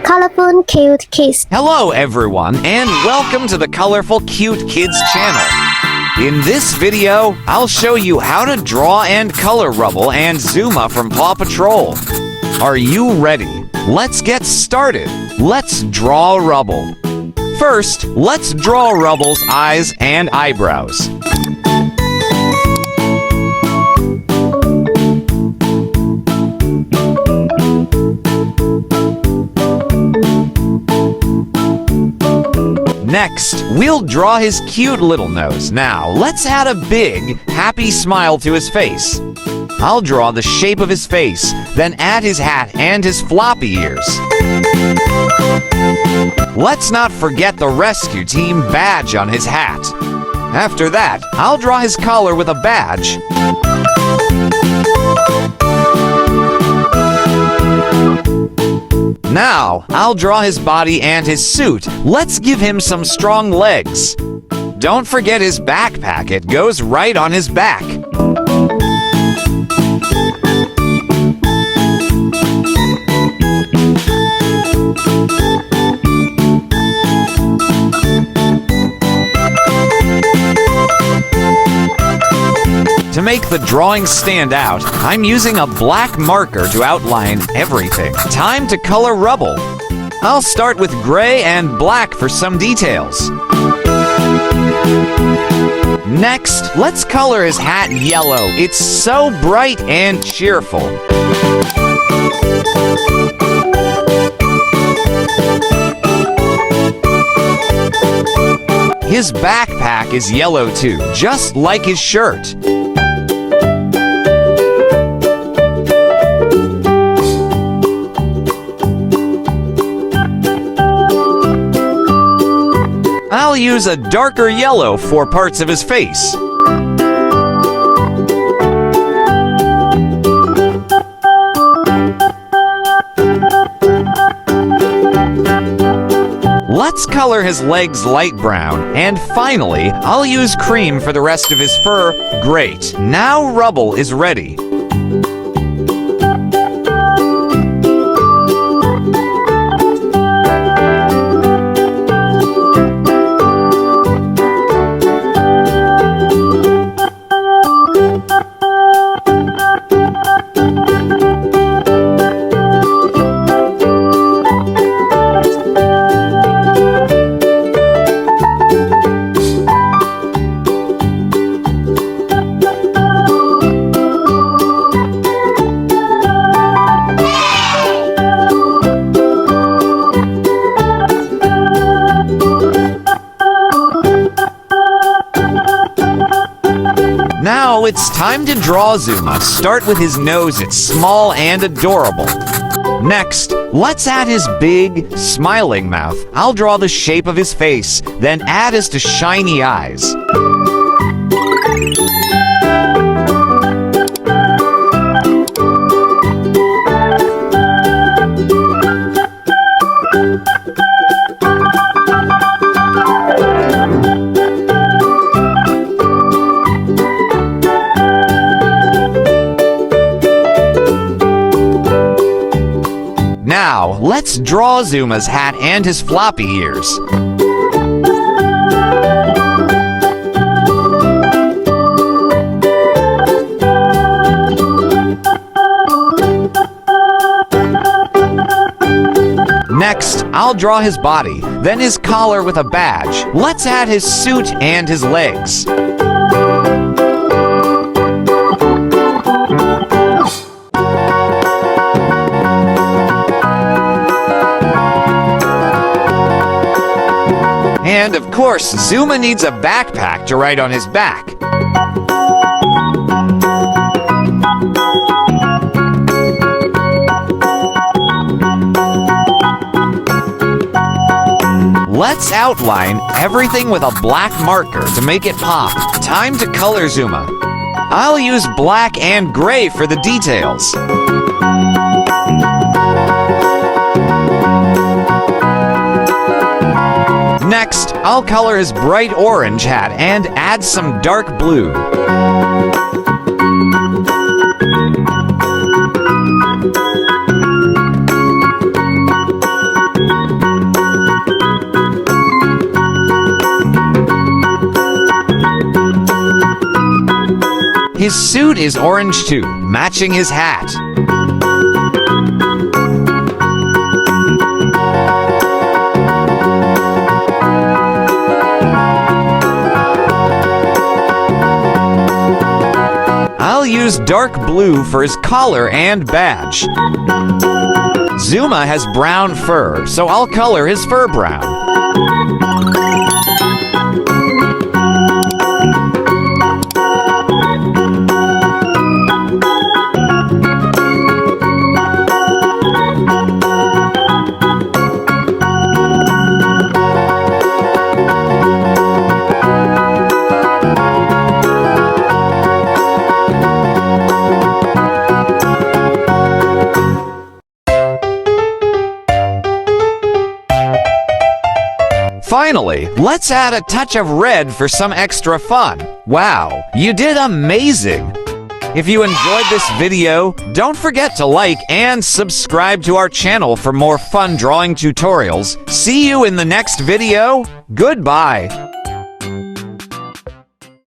Colorful Cute Kids. Hello everyone, and welcome to the Colorful Cute Kids channel. In this video, I'll show you how to draw and color Rubble and Zuma from Paw Patrol. Are you ready? Let's get started. Let's draw Rubble. First, let's draw Rubble's eyes and eyebrows. Next, we'll draw his cute little nose. Now, let's add a big, happy smile to his face. I'll draw the shape of his face, then add his hat and his floppy ears. Let's not forget the rescue team badge on his hat. After that, I'll draw his collar with a badge. Now, I'll draw his body and his suit. Let's give him some strong legs. Don't forget his backpack. It goes right on his back. To make the drawing stand out, I'm using a black marker to outline everything. Time to color Rubble. I'll start with gray and black for some details. Next, let's color his hat yellow. It's so bright and cheerful. His backpack is yellow too, just like his shirt. I'll use a darker yellow for parts of his face. Let's color his legs light brown, and finally, I'll use cream for the rest of his fur. Great! Now Rubble is ready. Now it's time to draw Zuma. Start with his nose. It's small and adorable. Next, let's add his big, smiling mouth. I'll draw the shape of his face, then add his shiny eyes. Now, let's draw Zuma's hat and his floppy ears. Next, I'll draw his body, then his collar with a badge. Let's add his suit and his legs. And of course, Zuma needs a backpack to ride on his back. Let's outline everything with a black marker to make it pop. Time to color Zuma. I'll use black and gray for the details. Next, I'll color his bright orange hat and add some dark blue. His suit is orange too, matching his hat. I'll use dark blue for his collar and badge. Zuma has brown fur, so I'll color his fur brown. Finally, let's add a touch of red for some extra fun. Wow, you did amazing! If you enjoyed this video, don't forget to like and subscribe to our channel for more fun drawing tutorials. See you in the next video. Goodbye!